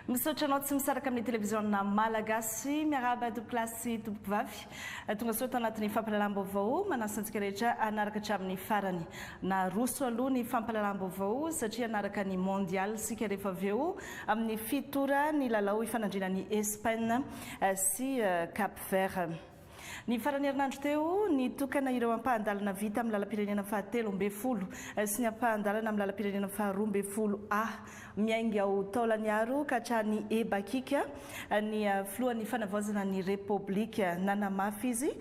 Misaotra anao tsy misaraka amin'ny televiziona malagasy miaraba tompoklasy tompokivavy tonga soa tao anatin'ny fampahalalam-baovao manasantsika rehetra anaraka hatramin'ny farany na roso aloha ny fampahalalam-baovao satria anaraka ny mondial sika rehefa avy eo amin'ny fitora ny lalao ifanandrina ny Espagne sy Cap Vert. Ny farany herinandro teo ny tokana ireo ampahandalana vita amin'ny lalam-pirenena fahatelo amby folo sy ny ampahandalana amin'ny lalam-pirenena faharoa amby folo miainga ao Taolaniaro ka hatrany Ebakika ny filohan'ny fanavaozana ny Repoblika nanamafy izy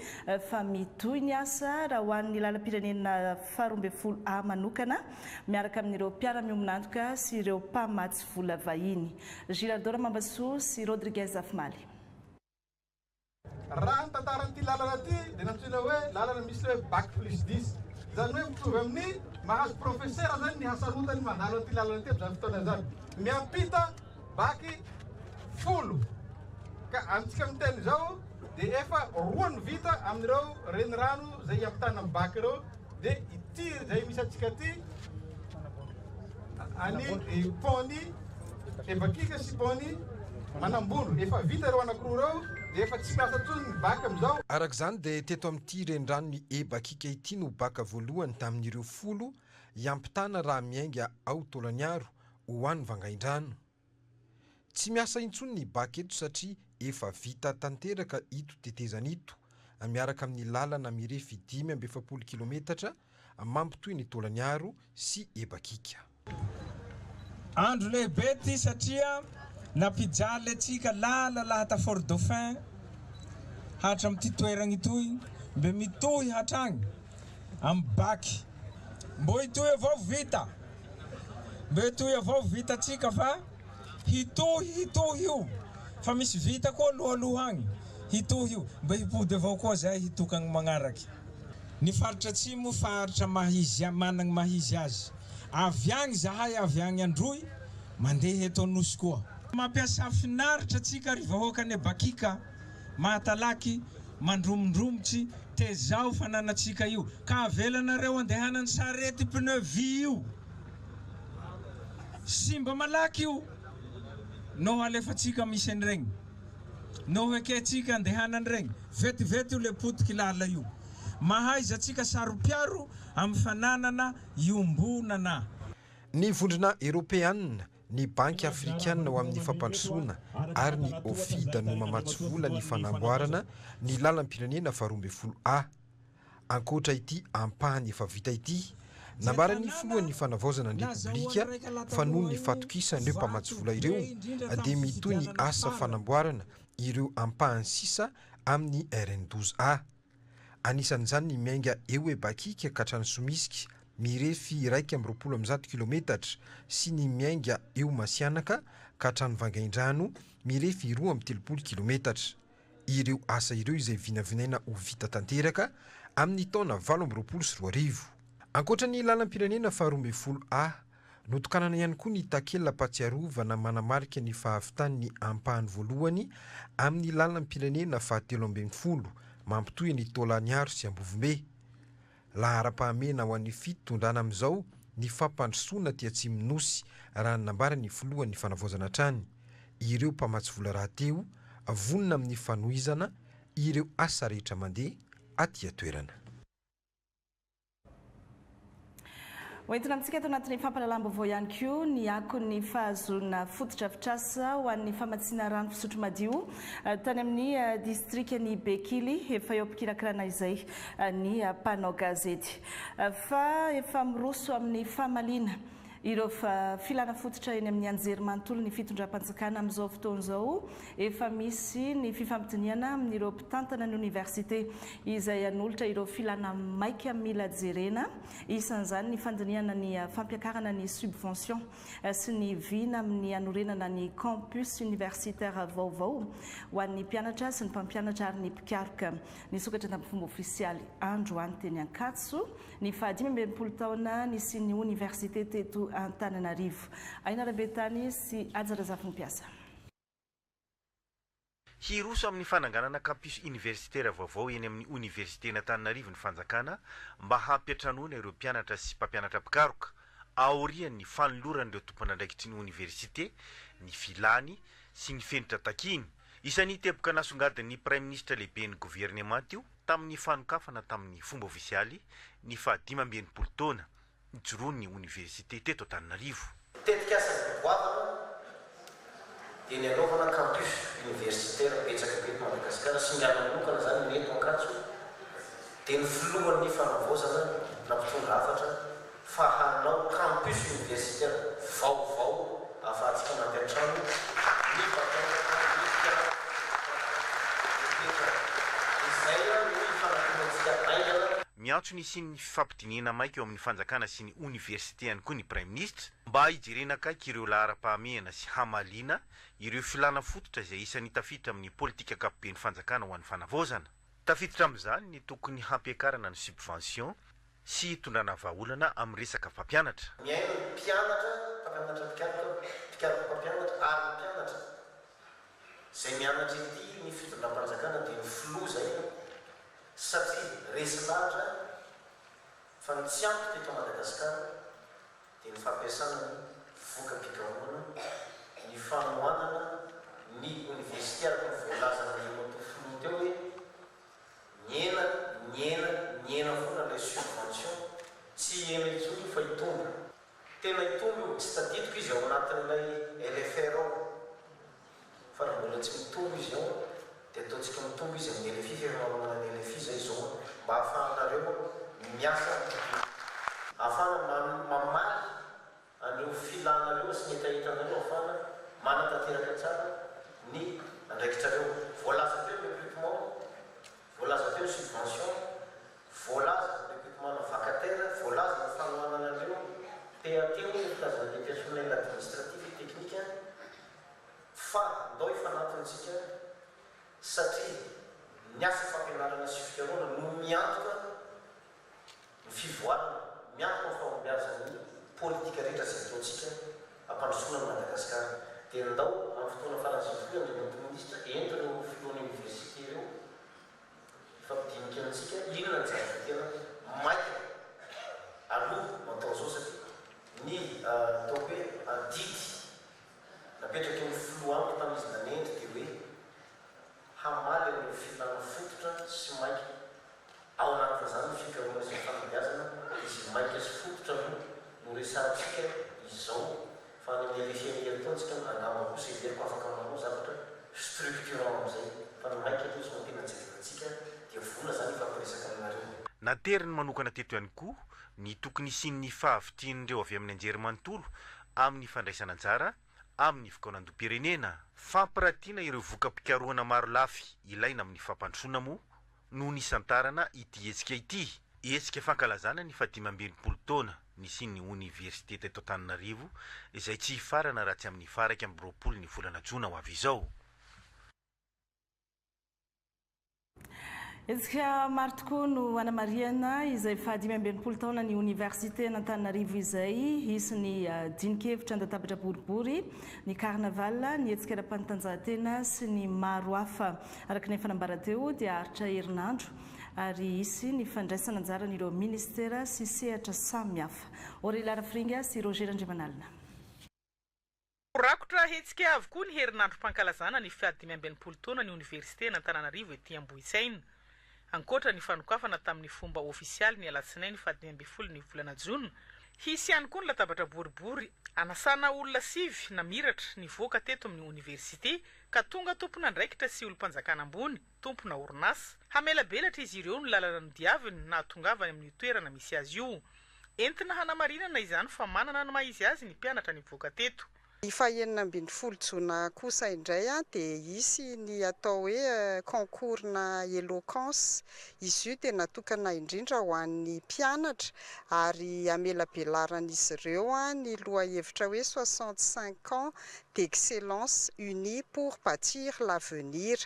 fa mitohy ny asa raha ho an'ny lalam-pirenena faharoa amby folo manokana miaraka amin'ireo mpiara-miominantoka sy ireo mpamatsy vola vahiny. Gilardora Mambasoa sy Rodriguez Afmaly. Raha tantaran'ity lalana ty dia nampiana hoe lalana misy hoe bac plus 10 zany hoe mitovy amin'ny mahazo professeur zany ny hasarotany manalo an'ity lalana ty amin'izany fotoana zany miampita bac folo ka amintsika amin'ny teny izao dia efa roa ny vita amin'ireo renirano zay iampitana amin'ny bac ireo dia ity zay misy antsika ty any pony Ebakika sy pony Manambono efa vita ireo anankiroa ireo efa tsy miasa tsony ny bac amin'izao. Araka izany dia teto amin'ity renirano ny Ebakika ity no baka voalohany tamin'ireo folo iampitana raha miainga ao Taolaniaro ho an'ny Vangaindrano. Tsy miasa intsony ny bac eto satria efa vita tanteraka ito tetezana ito miaraka amin'ny lalana mirefy 5.7 kilometatra mampitohy ny Taolaniaro sy Ebakika. Andro lehibe ty satria napijaly atsika lala Fort Dauphin hatra amin'ity toerana itoy mbe mitohy hatrany amin'ny bac mbo hitohy avao vita mbe hitohy avao vita atsika fa hitohy io fa misy vita koa aloha agny hitohy io mbe hipody avao koa zay hitokagny magnaraky. Ny faritra atsimo faritra managny mahizy azy avy agny zahay avy agny Androy mandeha eto Anosy koa. Mampiasa finaritra atsika ry vahoakany Ebakika mahatalaky mandromondromotsy tezao fananatsika io ka avelanareo andehanany sarety pneu vy io simba malaky io no alefatsika misy an'iregny no eketsika andehanany regny vetivety io le potiky lala io mahaiza atsika saropiaro amin'ny fananana iombonana. Ny vondrona Europeanina ny banky afrikanina ho amin'ny fampandrosoana ary ny OFID no mamatsy vola ny fanamboarana ny lalam-pirenena faharoa amby folo ankoatra ity ampahany efa vita ity nambarany filohan'ny fanavaozana ny Repoblika fa noho ny fatokisana ireo mpamatsy vola ireo dia mitohy ny asa fanamboarana ireo ampahany sisa amin'ny RN12 anisan'izany ny miainga eo Ebakika ka hatrany Somisika mirefy 1.20 kilometatra sy ny miainga eo Masianaka ka hatrany Vangaindrano mirefy 2.30 kilometatra. Ireo asa ireo izay vinavinaina ho vita tanteraka amin'ny taona 2024. Ankoatra ny lalam-pirenena faharoa amby folo notokanana ihany koa ny takela-patsiarovana manamarika ny fahavitan'ny ampahany voalohany amin'ny lalam-pirenena fahatelo amby folo mampitohy ny Taolaniaro sy Ambovimbe. Lahara-pahamena ho an'ny fitondrana amin'izao ny fampandrosoana ty atsimo Nosy raha nambara ny filohan'ny fanavaozana trany ireo mpamatsy vola rahateo vonona amin'ny fanohizana ireo asa rehetra mandeha aty atoerana. Hoentina amintsika eto anatin'ny fampahalalam-baovao ihany koa ny akon'ny fahazona fototra-afitrasa ho an'ny famatsiana rano fisotro madio tany amin'ny distrikany Bekily efa eo ampikirakirana izay ny mpanao gazety fa efa miroso amin'ny fahamaliana ireo filana fototra eny amin'ny anjerimanontolo ny fitondram-panjakana amin'izao fotoana izao efa misy ny fifampitiniana amin'ireo mpitantana ny université izay anolotra ireo filana maika amin'ny mila jerena isan'izany ny fandiniana ny fampiakarana ny subvention sy ny vina amin'ny anorenana ny campus universitaire vaovao ho an'ny mpianatra sy ny mpampianatra ary ny mpikaroka ny sokatra tamin'ny fomba ofisialy androany teny Ankatso ny faha 15 taona ny sy ny université teto Antananarivo. Aina Rabetany sy Ajarazafy ny mpiasa. Hiroso amin'ny fananganana campus universitaire vaovao eny amin'ny université n'Antananarivo ny fanjakana mba hampiatranoana ireo mpianatra sy mpampianatra mpikaroka aorian'ny fanoloran'ireo tompon'andraikitry ny université ny filany sy ny fenitra takiny. Isan'ny teboka nasongadin'ny Prime Ministre lehibe ny gouvernement io tamin'ny fanokafana tamin'ny fomba ofisialy ny 15 taona ijoroan'ny université teto Antananarivo. Tetika asa boavana dia ny anaovana campus universitaire betsaka be eto Madagasikara sy ny manokana zany ny eto Ankatso dia ny filohan'ny fanavaozana nampitondra hafatra fa hanao campus universitaire vaovao ahafahantsika mandeha trano ny miantso ny siny ny fifampidinena maika eo amin'ny fanjakana sy ny université ihany koa ny Prime Ministre mba hijerena akaiky ireo lahara-pahamehana sy hamalina ireo filana fototra izay isan'ny tafiditra amin'ny politika ankapobeny fanjakana ho an'ny fanavaozana. Tafiditra amin'izany ny tokony hampiakarana ny subvention sy hitondrana vahaolana amin'ny resaka mpampianatra. Miaino ny mpianatra, mpampianatra mpampianatra ary mpianatra izay mianatra ity ny fitondram-panjakana dia ny filoza io satria resy lahatra fa ny tsy ampy teto Madagasikara dia ny fampiasana ny voka-pikarohana, ny fanohanana ny universitaire ny voalazana ny matofinoa teo hoe nyena foana ilay subvention tsy ena intsony fa hitombo. Tena hitombo io tsy tadidiko izy ao anatin'ilay LFR ao fa raha mbola tsy mitombo izy ao dia ataontsika mitombo izy amin'ny LFI fiaromanana ny LFI zay zao mba ahafahanareo miasa ahafahana mamaly an'ireo filanareo sy ny etahitanareo ahafahana manatanteraka tsara ny andraikitrareo. Voalaza teo ny recrutement, voalaza teo ny subvention, voalaza ny recrutement na vacataire, voalaza ny fanohanana an'ireo teo ny filazana le personnel administratif et technique fa ndao ifanatontsika satria ny asa fampianarana sy fikarohana no miantoka ny fivoarana, miantoka ny fahombiazan'ny politika rehetra izay ataontsika ampandrosoana ny Madagasikara. Dia ndao amin'ny fotoana faran'izay Andriamanitra Minisitra entireo filohan'ny université ireo ifampidinika antsika inona ny zava-tena maika aloha matao zao satria ny atao hoe adidy napetraka eo ny filohamiko tamin'izy nanendry dia hoe hamaly amin'ny filana fototra sy maika ao anatin'izany ny fikarohana sy ny fanabeazana izy maika sy fototra no resantsika izao fa ny LFI ataontsika angamba kosa iveriko afaka manao zavatra structurant amin'izay fa ny maika atoa sy matena jerevantsika dia vola zany ifampiresaka aminareo. Nateriny manokana teto ihany koa ny tokony isin'ny fahavitian'ireo avy amin'ny anjerimanontolo amin'ny fandraisana anjara amin'ny fikaonan-doam-pirenena. Fampiratiana ireo voka-pikarohana maro lafy ilaina amin'ny fampandrosoana moa no nisantarana ity hetsika ity. Hetsika fankalazana ny 15 taona ny siny université teto Antananarivo izay tsy hifarana raha tsy amin'ny faraka amby 20 ny volana Jona ho avy izao. Hetsika maro tokoa no anamariana izay 15 taona ny université n'Antananarivo izay isin'ny dinikevitra andatabatra boribory ny carnaval ny hetsika ara-panatanjahantena sy ny maro hafa araka ny fanambarateo dia aritra herinandro ary isy ny fandraisana anjara n'ireo ministera sy sehatra samihafa. Aurélia Rafringa sy Roger Andriamanalina. Rakotra hetsika avokoa ny herinandrom-pankalazana ny 15 taona ny université n'Antananarivo ety Ambohisaina. Ankoatra ny fanokafana tamin'ny fomba ofisialy ny alatsinainy 15 ny volana Jona, hisy ihany koa ny latabatra boribory anasana olona sivy namiratra nivoaka teto amin'ny université ka tonga tompona andraikitra sy olom-panjakana ambony, tompona orinasa. Hamelabelatra izy ireo ny lalana ny diaviny na tongavany amin'ny toerana misy azy io. Entina hanamarinana izany fa manana ny maizy azy ny mpianatra nivoaka teto. Ny fahaenina ambin'ny folo Jona kosa indray dia isy ny atao hoe concours-na éloquence. Izy io dia natokana indrindra ho an'ny mpianatra ary amelabellaran'izy ireo ny lohahevitra hoe 65 ans d'excellence unie pour bâtir l'avenir.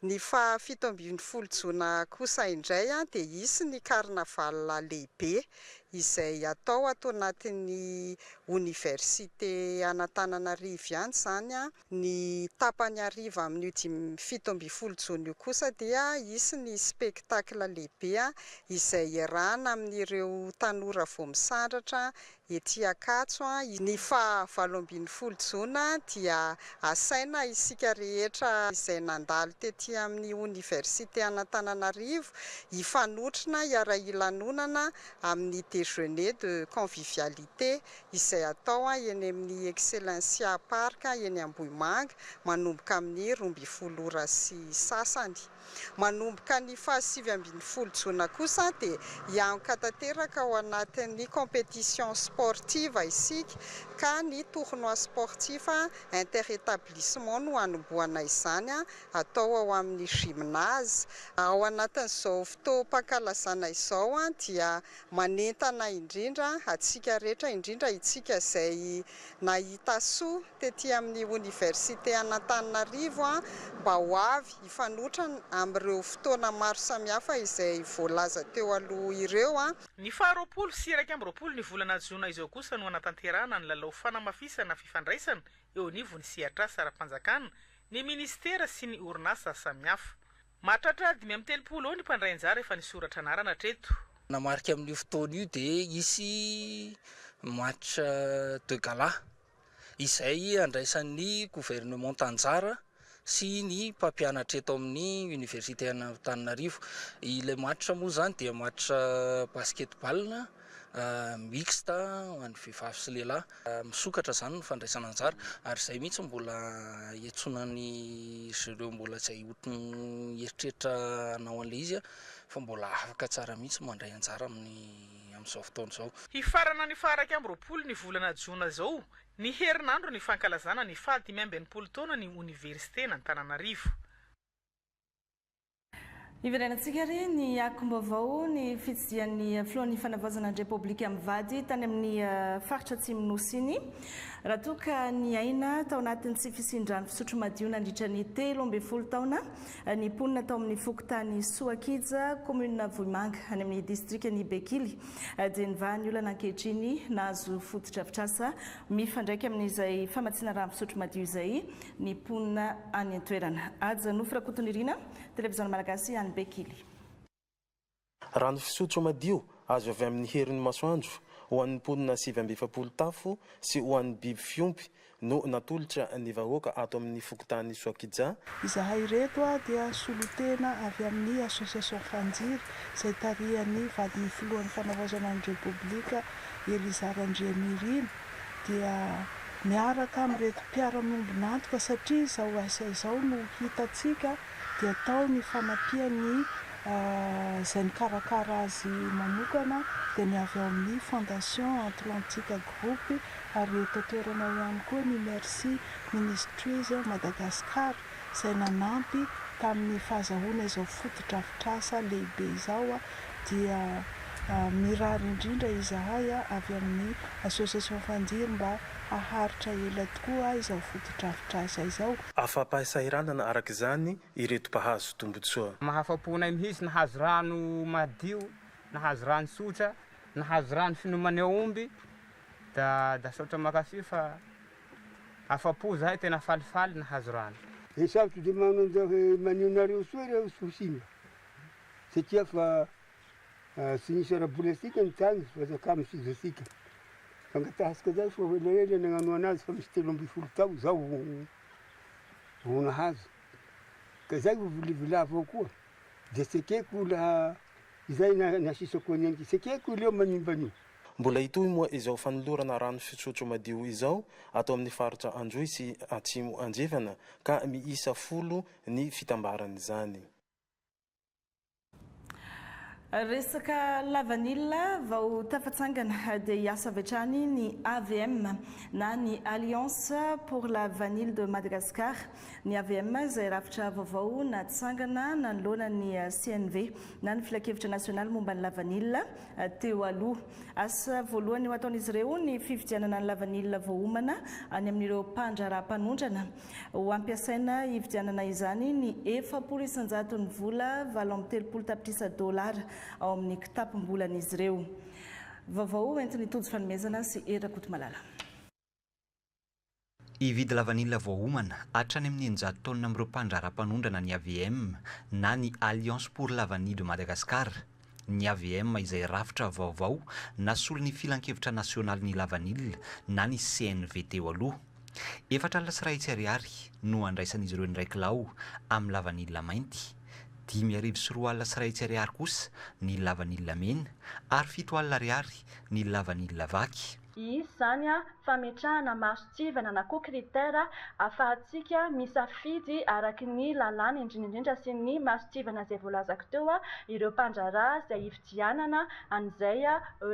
Ny faha 17 ambin'ny folo Jona kosa indray dia isy ny carnaval lehibe izay atao ato anatin'ny université Antananarivo ihany zany a. Ny tapany hariva amin'io 17 Jona io kosa dia isy ny spectacle lehibe izay iarahana amin'ireo tanora vao misandratra ety Ankatso. Ny 20 Jona dia asaina isika rehetra izay nandalo tety amin'ny université Antananarivo ifanotrona iara-ilanonana amin'ny déjeuner de convivialité izay atao eny amin'ny Excellencia Park eny Ambohimanga manomboka amin'ny 12 ora sy sasany. Manomboka ny 17 Jona kosa dia hianka tanteraka ao anatin'ny compétition sportive isika ka ny tournoi sportif inter-établissement no anomboana izany atao ao amin'ny gymnase. Ao anatin'izao fotoam-pankalazana izao dia manentana indrindra atsika rehetra, indrindra itsika izay nahita soa tety amin'ny université Antananarivo mba ho avy ifanotrana amin'ireo fotoana maro samihafa izay voalaza teo aloha ireo. Ny 20 sy 21 ny volana Jona izao kosa no anatanterahana ny lalao fanamafisana fifandraisana eo anivon'ny sehatr'asa ara-panjakana, ny ministera sy ny orinasa samihafa. Mahatratra 5 eo ny mpandray anjara efa nisoratra anarana treto. Namarika amin'io fotoana io dia isy match de gala izay andraisan'ny gouvernement Tanjara sy ny mpampianatra eto amin'ny université Antananarivo. Ilay match moa zany dia match basketball mixte ho an'ny vehivavy sy lehilahy. Misokatra zany ny fandraisana anjara ary izay mihitsy mbola iantsonan'ny ireo mbola izay otiny eritreritra hanao an'ilay izy fa mbola afaka tsara mihitsy mandray anjara amin'izao fotoana izao. Hifarana ny 21 ny volana Jona izao ny herinandro ny fankalazana ny 15 taona ny université Antananarivo. Iverenantsika ry ny akom-baovao ny fitsidian'ny filohan'ny fanavaozana ny Repoblika amin'ny vady tany amin'ny faritra Atsimo Nosy iny. Raha toa ka ny aina tao anatin'ny tsy fisindrany fisotro madio nandritra ny 13 taona ny mponina tao amin'ny fokontany Soakija, commune Vohimanga any amin'ny distriktan'ny Bekily dia nivaha ny olana ankehitriny nahazo foto-drafitrasa mifandraika amin'izay famatsiana rano fisotro madio izay ny mponina any an-toerana. Aja Nofra Kotonirina, televiziona malagasy any Bekily. Rano fisotro madio azo avy amin'ny herin'ny masoandro ho an'ny mponina 720 tafo sy ho an'ny biby fiompy no natolotra ny vahoaka ato amin'ny fokontany Soakija. Izahay reto dia solotena avy amin'ny association Fanjiry izay tarihan'ny vadiny filohan'ny fanavaozana ny Repoblika Elizara Andriamirina dia miaraka amin'ireto mpiara-miombona antoka satria izao asa izao no hitatsika dia tao ny fanapiany izay nikarakara azy manokana dia ny avy ao amin'ny Fondation Atlantique Groupe ary eto toerana ihany koa ny Merci Ministries Madagascar izay nanampy tamin'ny fahazahoana izao foto-drafitrasa lehibe izao dia mirary indrindra izahay avy amin'ny association Fanjiry mba aharitra ela tokoa izao foto-drafitrasa izao. Afa-pahasahiranana araka izany ireto mpahazo tombotsoa. Mahafapona mihitsy nahazo rano madio, nahazo rano tsotra, nahazo rano finomana omby da sotra makafy fa afapo zahay tena falifaly nahazo rano. Sarotra dia maneonareo soa ireo sosimba satria fa sy nisy ara-bola asika ny tany fa zakamy sizasika. Fangatahasika zay fa elaela nagnano anazy fa misy 13 tao zao vao nahazo. Ka zay vovilivila avao koa. Dia sekeko laha izay nasisako anyanky sekeko leo manimbanio. Mbola itoy moa izao fanolorana rano fisotro madio izao atao amin'ny faritra Androy sy Atsimo Anjevana ka miisa 10 ny fitambarany izany. Resaka lavanila vao tafatsangana dia hiasa avy hatrany ny AVM na ny Alliance pour la Vanille de Madagascar. Ny AVM izay rafitra vaovao natsangana nanoloana ny CNV na ny filakevitra nasionaly momba ny lavanila teo aloha. Asa voalohany ho ataon'izy ireo ny fividianana ny lavanila voahomana any amin'ireo mpandraharaha-mpanondrana. Ho ampiasaina hividianana izany ny 400 vola $730 ao amin'ny kitapom-bolan'izy ireo. vaovao entiny tojo fanomezana sy erakoto malala. Ividy lavanila voahomana hatrany amin'ny 900 taonina amin'ireo mpandrara-panondrana ny AVM na ny Alliance pour l'avenir de Madagascar. Ny AVM izay rafitra vaovao nasolo ny filan-kevitra nasionaly ny lavanila na ny CNV teo aloha. 4,2 no andraisan'izy ireo ndraiky lao amin'ny lavanila mainty, 5,2 kosa ny lavanila mena ary 7,2 ny lavanila vaky. Izy zany fametrahana maritsivana na koa kritera afahantsika misafidy araky ny lalàna indrindrindrindra sy ny maritsivana izay voalazako teo ireo mpandraraha izay hividianana an'izay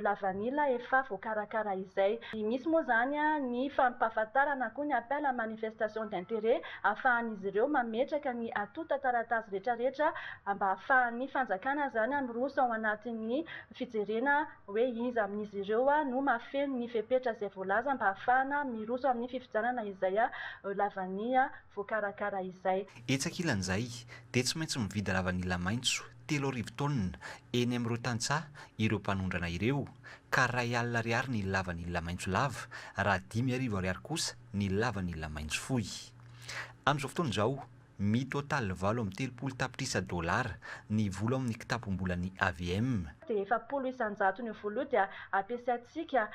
lavanila efa voakarakara izay. Misy moa zany ny fampahafantarana koa ny appel à manifestation d'intérêt afahan'izy ireo mametraka ny atota taratasy rehetrarehetra mba afahan'ny fanjakana zany miroso ao anatin'ny fijerena hoe iza amin'izy ireo no mafeno ny fepetra izay voalaza mba ahafahana miroso amin'ny fifidianana izay lavania voakarakara izay. Etsakilan'izay dia tsy maintsy mividy lavanila maitso 3,000 taonina eny amin'ireo tantsaha ireo mpanondrana ireo, ka R1,000 ny lavanila maitso lava raha 5,000 kosa ny lavanila maitso fohy. Amin'izao fotoana izao mitotaly $7.3 tapitrisa ny vola amin'ny kitapom-bolan'ny AVM. Dia 700 isanjato ny vola dia ampiasaintsika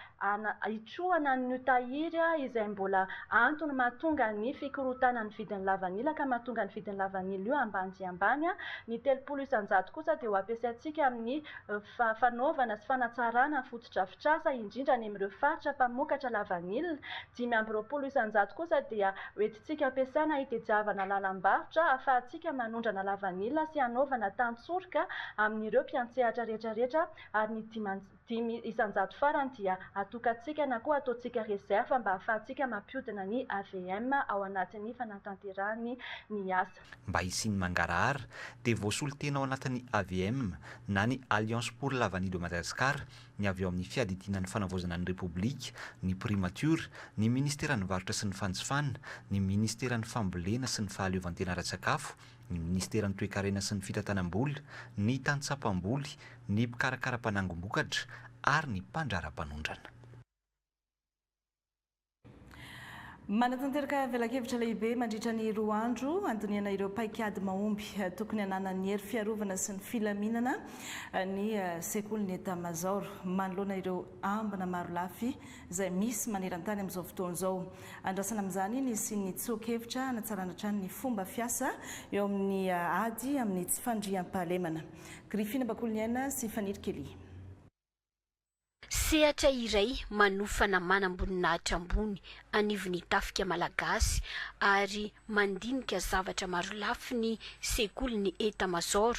hitrohana ny tahiry izay mbola antony mahatonga ny fikorotana ny vidin'ny lavanila ka mahatonga ny vidin'ny lavanila io ambany dia ambany. Ny 300 isanjato kosa dia ho ampiasaintsika amin'ny fanaovana sy fanatsarana fotodrafitrasa indrindra ny amin'ireo faritra mpamokatra lavanila. 520 isanjato kosa dia hoentintsika ampiasaina hitadiavana lalam-barotra afahantsika manondrana lavanila sy hanaovana tantsorika amin'ireo mpiantsehatra rehetrarehetra, ary ny 5 isanjato farany dia atokantsika na koa ataontsika reserve mba ahafahantsika mampiodina ny AVM ao anatin'ny fanatanterahany ny asa. Mba hisiany mangarahara dia voasolo tena ao anatin'ny AVM na ny Alliance pour l'avenir de Madagascar ny avy eo amin'ny fiadidinan'ny fanavaozana ny Repoblika, ny primature, ny ministeran'ny varotra sy ny fanjifana, ny ministeran'ny fambolena sy ny fahaleovantena ara-tsakafo, ny ministeran'ny toe-karena sy ny fitantanam-bola, ny tantsapam-boly, ny mpikarakara-panangom-bokatra ary ny mpandrara-panondrana. Manatanteraka velakevitra lehibe mandritra ny 2 andro andoniana ireo paikady mahomby tokony hananany hery fiarovana sy ny filaminana ny sekoly Etat-major manoloana ireo ambana maro lafy izay misy manerantany amin'izao fotoana izao. Andrasana amin'izany ny sy ny tsokevitra hanatsarana hatrany ny fomba fiasa eo amin'ny ady amin'ny tsy fandriam-pahalemana. Grifina Bakoliniaina sy Fanir Kely. Sehatra iray manofana manamboninahitra ambony anivon'ny tafika malagasy ary mandinika zavatra maro lafy ny sekoly ny Etat-major.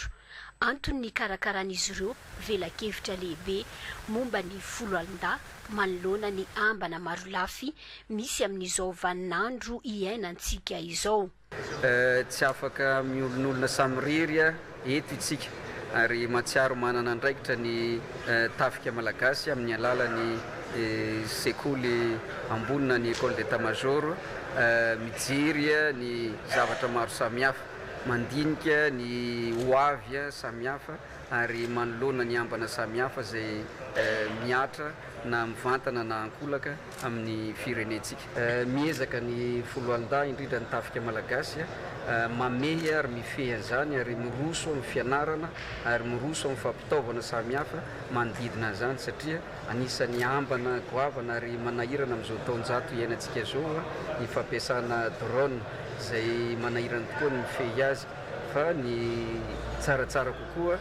Antony karakaran'izy ireo velakevitra lehibe momba ny folo alin-da manoloana ny ambana maro lafy misy amin'izao vaninandro iainantsika izao. Tsy afaka miolon'olona samiriry eto itsika ary matsiaro manana andraikitra ny tafika malagasy amin'ny alalan'ny sekoly ambonina ny école d'état-major mijery ny zavatra maro samihafa, mandinika ny hoavy samihafa ary manoloana ny ambana samihafa izay miatra na mivantana na ankolaka amin'ny firenentsika. Miezaka ny folo alin-da indrindra ny tafika malagasy mamehy ary mifehy an'izany ary miroso amin'ny fianarana ary miroso amin'ny fampitaovana samihafa manodidina an'izany satria anisan'ny ambana goavana ary manahirana amin'izao taonjato iainantsika zao ny fampiasana drone izay manahirana tokoa ny mifehy azy, fa ny tsaratsara kokoa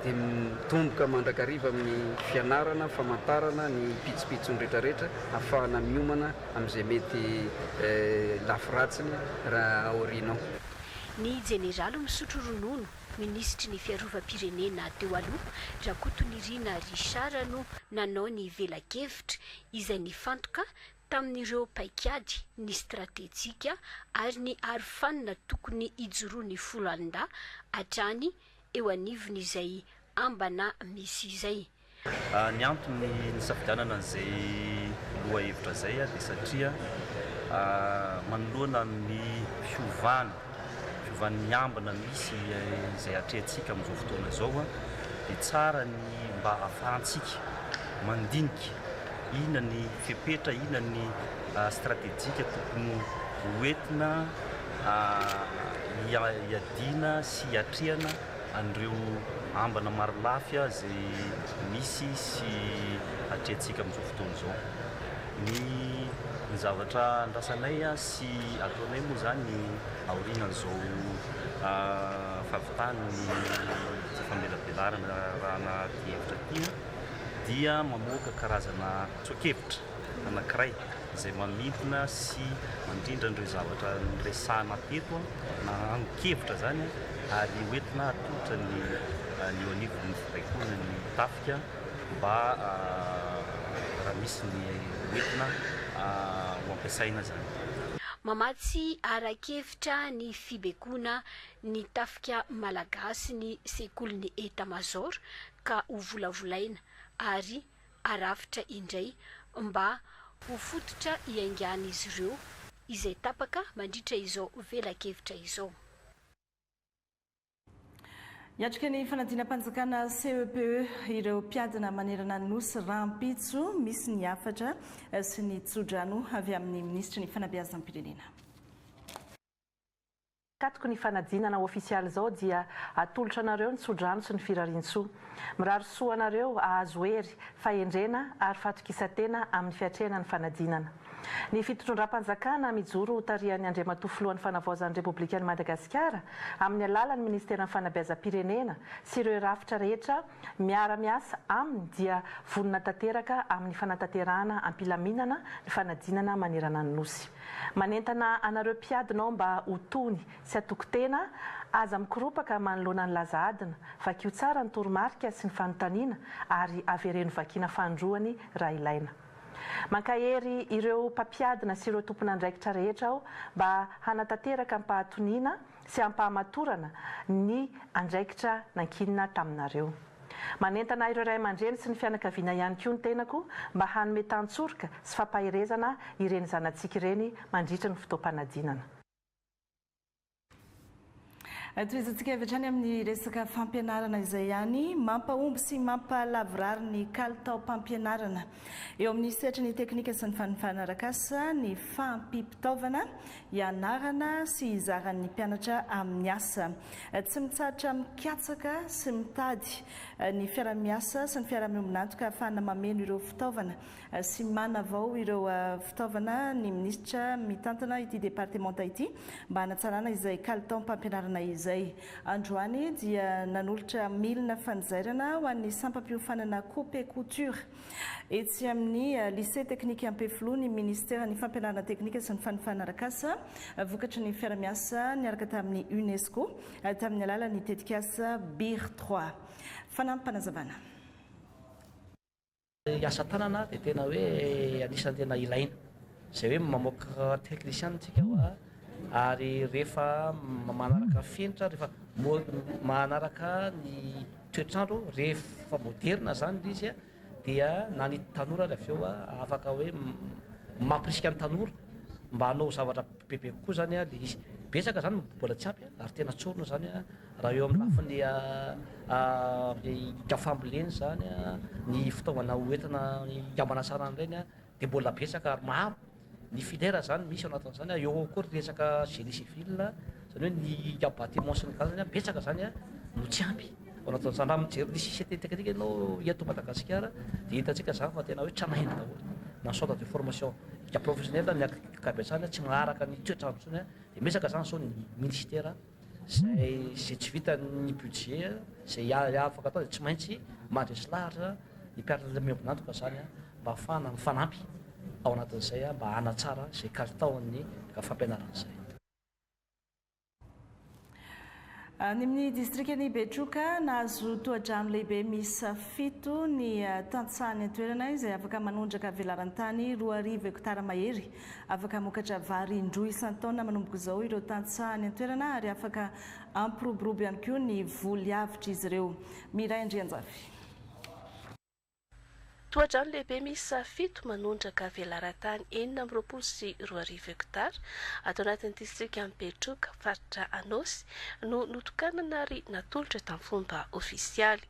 dia mitomboka mandrakariva amin'ny fianarana, famantarana ny pitsopitsony rehetrarehetra ahafahana miomana amin'izay mety lafiratsiny raha aorianao. Ny jeneraly misotro ronono ministry ny fiarovam-pirenena teo aloha Rakotondririna Richard no nanao ny velakevitra izay nifantoka tamin'ireo paikady ny stratéjika ary ny arofanina tokony hijoroany folo alin-da hatrany eo anivony izay ambana misy izay. Ny antony ny safidianana an'izay loha hevitra izay dia satria manoloana ny fiovan'ny ambana misy izay atrehantsika amin'izao fotoana izao dia tsara ny mba ahafahantsika mandinika inona ny fepetra, inona ny stratégique tokony hoentina iadina sy hiatrehana an'ireo ambana maro lafy zay misy sy atrehantsika amin'izao fotoana izao. Ny zavatra andrasanay sy ataonay moa zany aorianan'izao fahavitany tsy famelabelaranana raha anaty hevitra ty dia mamoaka karazana tsokevitra anankiray izay mamidina sy mandrindra an'ireo zavatra resahana teto na ankevitra zany ary hoentina atolotra ny eo anivon'ny fibaikona ny tafika mba raha misy ny hoentina ho ampiasaina zany. Mamatsy arakevitra ny fibaikona ny tafika malagasy ny sekoly etamajor ka ho volavolaina ary arafitra indray mba ho fototra hiaingana izy ireo izay tapaka mandritra izao velakevitra izao. Iatrika ny fanadina-panjakana CEPE ireo mpiadina manerana ny nosy rampitso misy ny hafatra sy ny tsodrano avy amin'ny ministra ny fanabeazam-pirenena. Katoko ny fanadinana ofisialy zao dia atolotra anareo ny tsodrano sy ny firarian-tsoa. Mirary soa anareo ahazo hery fahendrena ary fatokisatena amin'ny fiatrehana ny fanadinana. Ny fitondram-panjakana mijoro tarihan'ny Andriamatoa filohan'ny fanavaozan'ny Repoblikan'i Madagasikara amin'ny alalan'ny Ministeran'ny Fanabeazam-pirenena sy ireo rafitra rehetra miara-miasa aminy dia vonona tanteraka amin'ny fanatanterahana ampilaminana ny fanadinana manerana ny nosy. Manentana anareo mpiadinao mba ho tony sy atokotena aza mikoropaka manoloana ny laza adina, vakio tsara ny toromarika sy ny fanontaniana ary avereno vakina fandroany raha ilaina. Mankahery ireo mpampiadina sy ireo tompon'andraikitra rehetra ao mba hanatanteraka ampahatoniana sy ampahamatorana ny andraikitra nankinina taminareo. Manentana ireo ray aman-dreny sy ny fianakaviana ihany koa ny tenako mba hanome tantsorika sy fampahirezana ireny zanantsika ireny mandritra ny fotoam-panadinana. Toizantsika hatrany amin'ny resaka fampianarana izay ihany mampahomby sy mampalavorary ny kalitao mpampianarana. Eo amin'ny setra ny teknika sy ny fanarankasa ny fampipitaovana ianarana sy izaran'ny mpianatra amin'ny asa. Tsy mitsahatra mikatsaka sy mitady ny fiara-miasa sy ny fiara-miombonantoka ahafahana mameno ireo fitaovana sy manavao ireo fitaovana ny ministra mitantana ity departementa ity mba hanatsarana izay kalitao mpampianarana izy. Androany dia nanolotra milina fanjairana ho an'ny sampam-piofanana coupe et couture. Etsy amin'ny lycée technique Ampefloa ny ministera ny fampianarana teknika sy ny fanarankasa vokatry ny fiara-miasa niaraka tamin'ny UNESCO tamin'ny alalan'ny tetikasa BIR 3. Fanampanazavana. Asa tanana dia tena hoe anisan'ny tena ilaina. Izay hoe mamoaka teknisiana tsika ary rehefa manaraka fenitra rehefa manaraka ny toetrandro rehefa moderna zany izy dia na ny tanora avy eo afaka hoe mampirisika ny tanora mba hanao zavatra bebe kokoa zany le izy betsaka zany mbola tsy ampy ary tena tsorona zany raha eo amin'ny lafiny kafamboleny zany ny fitaovana hoentina iambana tsara an'ireny dia mbola betsaka ary maro. Ny filière zany misy ao anatin'izany eo koa resaka génie civil zany hoe ny bâtiment sy ny karazany betsaka zany no tsy ampy ao anatin'izany raha mijery ny société technique ianao eto Madagasikara dia hitantsika zany fa tena hoe tranainy daholo na centre de formation professionnel ny akabeazany tsy maharaka ny toetrandro tsony dia mesaka zany sao ny ministère zay tsy vita ny budget zay afaka atao dia tsy maintsy mandresy lahatra ny mpianatra miombonantoka zany mba ahafahana mifanampy ao anatin'izay mba hanatsara izay kalitaon'ny fampianaran'izay. Ny amin'ny distriktan'ny Betroka nahazo tohadrano lehibe miisa 7 ny tantsahany an-toerana izay afaka manondraka velarantany 2 hektara mahery. Afaka mokatra vary indroa isan-taona manomboka izao ireo tantsahany an-toerana ary afaka ampiroborobo ihany koa ny voly avitra izy ireo. Miray Andrianjavy. toadrano lehibe misy 7 manondraka velaran-tany 420 hektara atao anatin'ny distrika Ampetroka faritra Anosy no notokanana ary natolotra tamin'ny fomba ofisialy.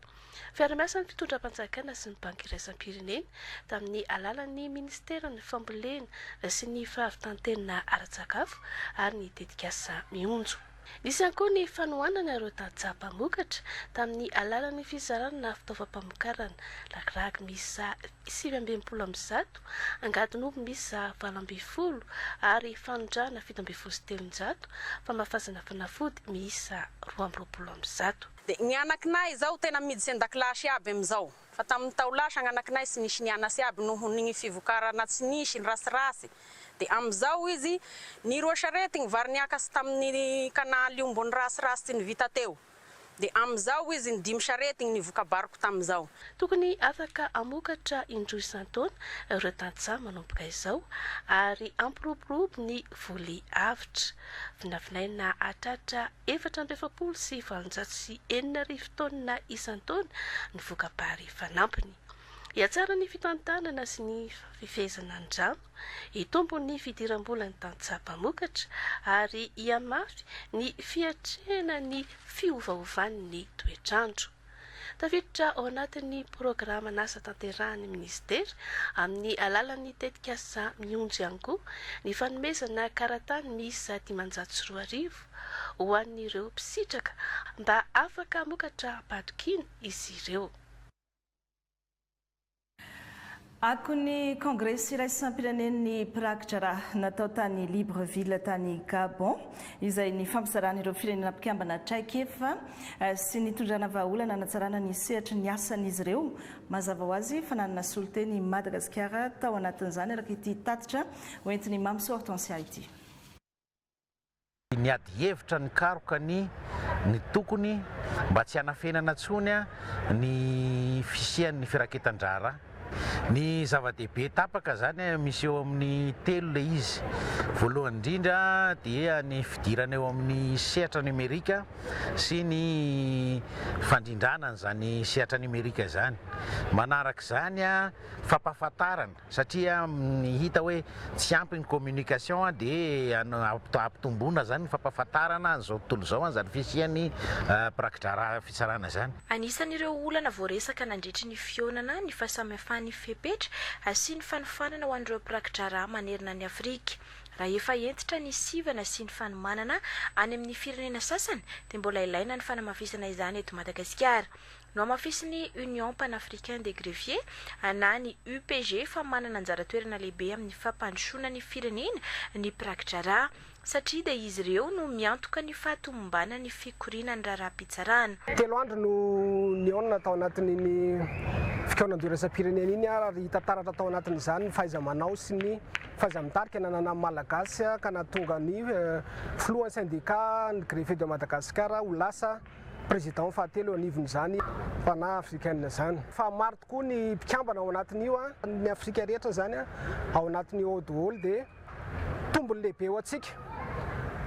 Fiara-miasa ny fitondram-panjakana sy ny banky iraisam-pirenena tamin'ny alalan'ny ministera ny fambolena sy ny fahavitan-tena ara-tsakafo ary ny dedikasa mionjo. Nisy ihany koa ny fanohanana ireo tantsaha-mpamokatra tamin'ny alalan'ny fizarana fitaovam-pamokarana lakiraky misa 720 angadin'omby misa 20 ary fanondrana 713 famafazana fanafody misa 20. Ny anakinay zao tena miditsy an-dakilasy aby amizao. Fa tamin'ny taolasa ny anakinay sy nisy nianasy aby noho ny fivokarana tsy nisy ny rasirasy. De amizao izy ny roa sarety ny vary niakasy tamin'ny kanaly ombony rasirasy ny vita teo. De amizao izy ny 5 sarety ny vokabariko tamizao. Tokony afaka amokatra indroy isan-taona ireo tantsaha manomboka izao ary ampiroborobo ny voly avitra. Vinavinaina atratra 470 sy 740 taona isan-taona ny vokabary fanampiny. Iatsara ny fitantanana sy ny fifehezana ny drano, itombo ny fidiram-bola ny tantsaha-mpamokatra ary iamafy ny fiatrehana ny fiovaovan'ny toetrandro. Tafiditra ao anatin'ny programma n'asa tanterahan'ny ministera amin'ny alalan'ny tetikasa mionjo ihany koa ny fanomezana karatany misa 520 ho an'ireo mpisitraka mba afaka hamokatra patrikina izy ireo. Akony Congrès iraisam-pirenen'ny prakitra natao tany Libreville tany Gabon izay ny fampizarana ireo firenena mpikambana traikefa sy nitondrana vahaolana anatsarana ny sehatra ny asan'izy ireo mazava ho azy fananana soloteny Madagasikara tao anatin'izany araka ity tatitra hoentin'ny Mamso Hortensia ity. Niady hevitra ny karokany ny tokony mba tsy hanafenana tsony ny fisian'ny firaketan-drara. Ny zava-dehibe tapaka zany misy eo amin'ny 3 le izy. Voalohany indrindra dia ny fidirana eo amin'ny sehatra numerika sy ny fandrindrana zany sehatra numerika zany. Manaraka zany fampahafantarana satria hita hoe tsy ampy ny communication dia ampitomboana zany ny fampahafantarana zao tontolo zao zany fisian'ny prakitra fitsarana zany. Anisan'ireo olana voaresaka nandritry ny fionana ny fahasamihafan'ny fepetra sy ny fanofanana ho an'ireo prakitra manerana ny Afrika. Raha efa entitra ny sivana sy ny fanomanana any amin'ny firenena sasany dia mbola ilaina ny fanamafisana izany eto Madagasikara. No amafisiny Union Panafricaine des Greffiers na ny UPG fa manana anjara toerana lehibe amin'ny fampandrosoana ny firenena ny prakitra satria dia izy ireo no miantoka ny fahatomombana ny fikoriana ny raharaham-pitsarana. 3 andro no niona tao anatin'ny fikaonan-doiraisam-pirenena iny ary tantaratra tao anatin'izany ny fahaiza-manao sy ny fahaiza-mitarika nanana malagasy ka natonga ny filohan'ny syndicat ny greffier de Madagasikara ho lasa président fahatelo anivon'izany fanahy africaine zany. Fa maro tokoa ny mpikambana ao anatin'io ny Afrika rehetra zany ao anatin'io daholo dia tombony lehibe eo atsika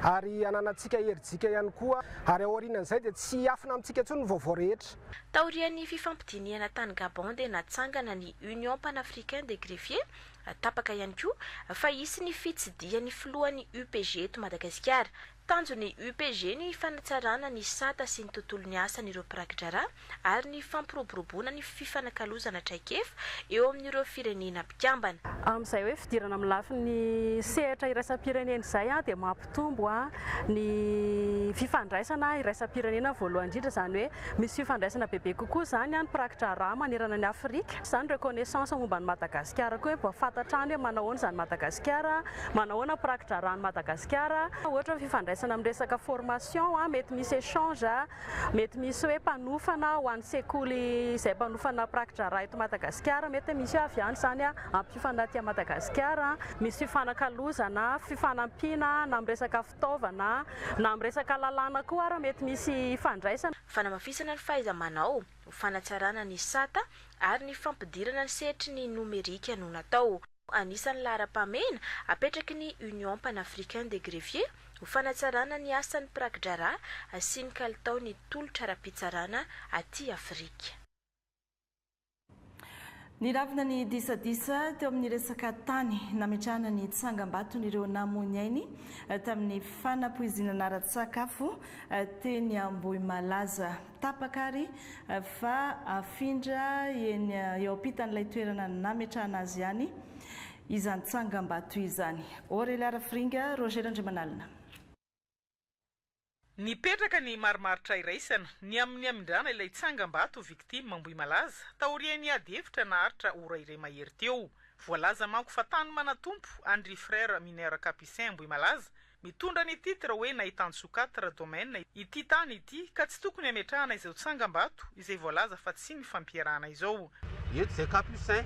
ary ananatsika herintsika ihany koa ary aorianan'izay dia tsy afina amintsika intsony ny vaovao rehetra. Taorian'ny fifampidiniana tany Gabon dia natsangana ny Union Panafricaine des Greffiers tapaka ihany koa fa hisy ny fitsidian'ny filohan'ny UPG eto Madagasikara. Tanjon'ny UPG ny fanatsarana ny sata sy ny tontolo ny asan'ireo prakitra ary ny fampiroboroboana ny fifanakalozana traikefa eo amin'ireo firenena mpikambana. Amin'izay hoe fidirana amin'ny lafin'ny sehatra iraisam-pirenena izay dia mampitombo ny fifandraisana iraisam-pirenena voalohany indrindra zany hoe misy fifandraisana bebe kokoa zany ny prakitra manerana ny Afrika. Zany reconnaissance momba ny Madagasikara koa hoe fantatra any hoe manahoana zany Madagasikara, manahoana prakitra ny Madagasikara, ohatra fifandraisana amin'ny resaka formation mety misy échange mety misy hoe mpanofana ho an'ny sekoly izay mpanofana prakitra eto Madagasikara mety misy avy any zany ampifanaty a Madagasikara, misy fifanakalozana, fifanampiana na amin'ny resaka fitaovana na amin'ny resaka lalàna koa ary mety misy fandraisana. Fanamafisana ny fahaiza-manao, fanatsarana ny sata ary ny fampidirana ny sehatry ny numerika no natao. Anisan'ny lahara-pamena apetraky ny Union Panafricaine des Greffiers ho fanatsarana ny asan'ny prakitra sy ny kalitaon'ny tolotra ara-pitsarana aty Afrika. Niravina ny disadisa teo amin'ny resaka tany nametrahana ny tsangam-baton'ireo namonyainy tamin'ny fanapoizinana ara-tsakafo teny Ambohimalaza tapakary fa afindra eny eo ampitan'ilay toerana nametrahana azy ihany izany tsangam-bato izany. Aurélia Fringa, Roger Andriamanalina. Nipetraka ny marimaritra iraisana ny amin'ny amindrana ilay tsangam-bato victime Ambohimalaza taoriany ady hevitra naharitra ora iray mahery teo. Voalaza manko fa tany manatompo Andry Frère Mineur Capucin Ambohimalaza mitondra ny titra hoe nahitany sokatra domaine ity tany ity ka tsy tokony ametrahana izao tsangam-bato izay voalaza fa tsy ny fampiarahana izao. Eto zay Capucin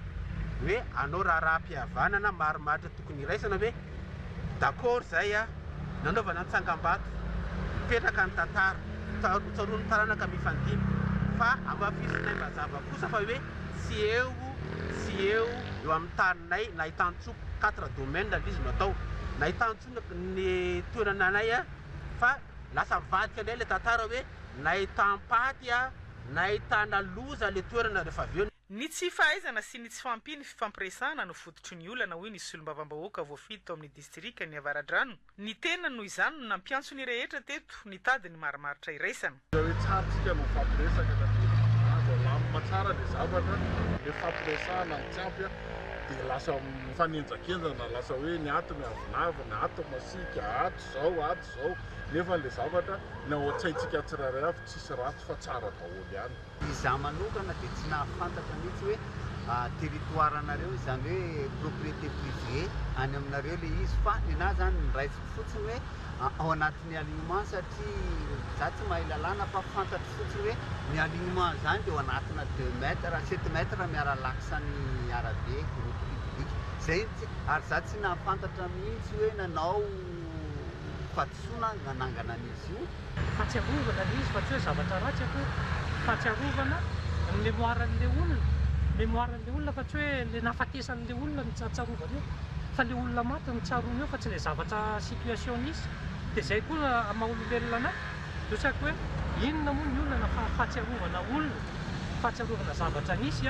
hoe anao raha-pihavanana marimaritra tokony iraisana hoe d'accord zay nanaovana tsangam-bato petraka ny tantara tsaroany taranaka mifandimby fa ambafisinay mazava kosa fa hoe sy eo eo amin'ny taninay nahitantsoko 4 domaine izy natao nahitantsoko ny toerana anay fa lasa mivadika anay le tantara hoe nahitam-paty nahitana loza le toerana rehefa aveo. Ny tsy fahaizana sy ny tsy fampiny fifampiresahana no fototry ny olana hoy ny solombavam-bahoaka voafito tao amin'ny distrika ny Avaradrano. Ny tena noho izany no nampiantso ny rehetra teto nitady ny marimaritra iraisana. Hoe tsaratsika no fampiresaka voalamina tsara le zavatra le fampiresahana ny tsampy dia lasa mifanenjakenjana lasa hoe ny ato miavonava ny ato masika ato zao nefa le zavatra na ohatsaitsika tsirairay avy tsisy ratsy fa tsara daholo ihany. Izaho manokana dia tsy nahafantatra mihitsy hoe territoire anareo izany hoe propriété privée any aminareo le izy fa ninahy zany niraisiko fotsiny hoe ao anatin'ny alignement satria za tsy mahay lalàna fa fantatro fotsiny hoe ny alignement zany dia ao anatina 2 mètres 7 mètres miara-lakisany arabe route publique zay ary za tsy nahafantatra mihitsy hoe nanao fatosoana nanangana an'izy io. Fahatsiarovana izy fa tsy hoe zavatra ratsy akory fahatsiarovana ny mémoiran'le olona fa tsy hoe le nahafatesan'le olona ny tsarovana io fa le olona maty ny tsaroana eo fa tsy le zavatra situation nisy dia zay koa maha-olombelona anahy dosako hoe inona moa ny olona na fahatsiarovana olona fahatsiarovana zavatra nisy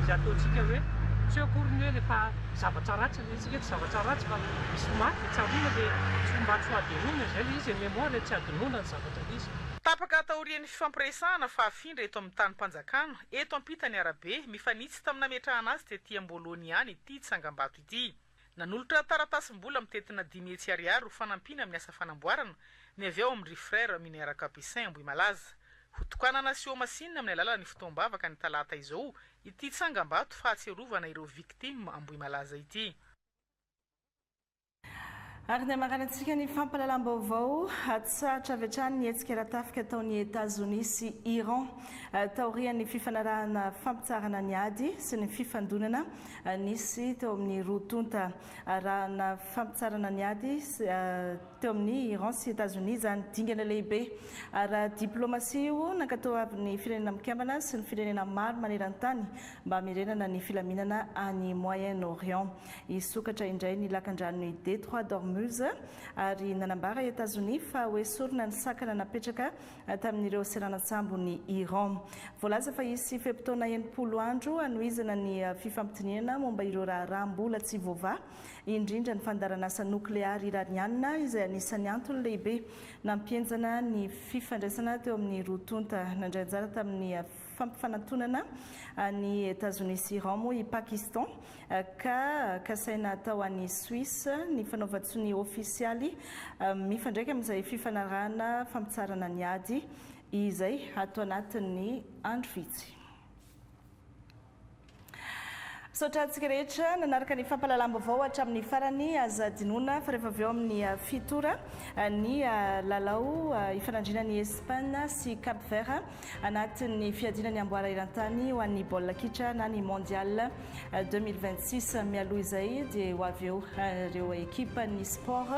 zay ataontsika hoe tsy akory ny hoe lefa zavatra ratsy antsika eto zavatra ratsy fa misy maty tsaroana dia tsy mba tsy hoadinona zay le izy mémoire tsy adinona ny zavatra nisy. Tapaka taorian'ny fifampiresahana fa afindra eto amin'ny tany-mpanjakana eto ampitany arabe mifanitsy tamina metrahana azy tetỳ Ambolony ihany ity tsangam-bato ity. Nanolotra taratasy-mbola mitetina 10,000 ariary ho fanampiana amin'ny asa fanamboarana ny avy ao amin'ny Frère Mineur Capucin Ambohimalaza. Hotokanana sy omasinina amin'ny alalan'ny fotoam-bavaka ny talata izao ity tsangam-bato fahatsiarovana ireo victime Ambohimalaza ity. Ary ny amaranantsika ny fampalalam-baovao atsahatra avy hatrany ny hetsika ratafika taon'ny États-Unis sy Iran taorian'ny fifanarahana fampitsarana ny ady sy ny fifandonana nisy teo amin'ny rotonta arahana fampitsarana ny ady teo amin'ny Iran sy États-Unis zany dingana lehibe ara diplomasia io nankatao amin'ny firenena mikambana sy ny firenena maro maneran-tany mba hamerenana ny filaminana any Moyen-Orient. Isokatra indray ny lakan-dranon'ny Détroit d'Ormuz ary nanambara États-Unis fa hoe sorona ny sakana napetraka tamin'ireo seranatsambo ny Iran. Voalaza fa isy fepitaona 80 andro anohizana ny fifampitiniana momba ireo raha-mbola tsy voava indrindra ny fandaranasa nukleary iraniana izay anisan'ny antony lehibe nampienjana ny fifandraisana teo amin'ny rotonta nandray anjara tamin'ny fampifanantonana ny États-Unis sy Iran moa i Pakistan ka kasaina tao an'i Suisse ny fanaovan-tsony ofisialy mifandraika amin'izay fifanarahana fampitsarana ny ady izay atao anatin'ny andro vitsy. Sotratsika rehetra nanaraka ny fampalalam-baovao hatramin'ny farany azadinona fa rehefa avy eo amin'ny fitora ny lalao ifanandrina ny Espagne sy Cap Vert anatin'ny fiadinany amboara iran-tany ho an'ny baolina kitra na ny mondial 2026 mialoha izay dia ho avy eo ireo ekipa ny sport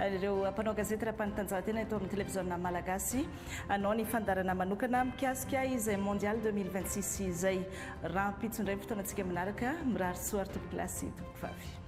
ireo mpanao gazety ra-panatanjahantena eto amin'ny televiziona malagasy anao ny fandarana manokana mikasika izay mondial 2026 izay raha mpitsondray fotoanantsika manaraka mirary soar tompoklasy tompoko vavy.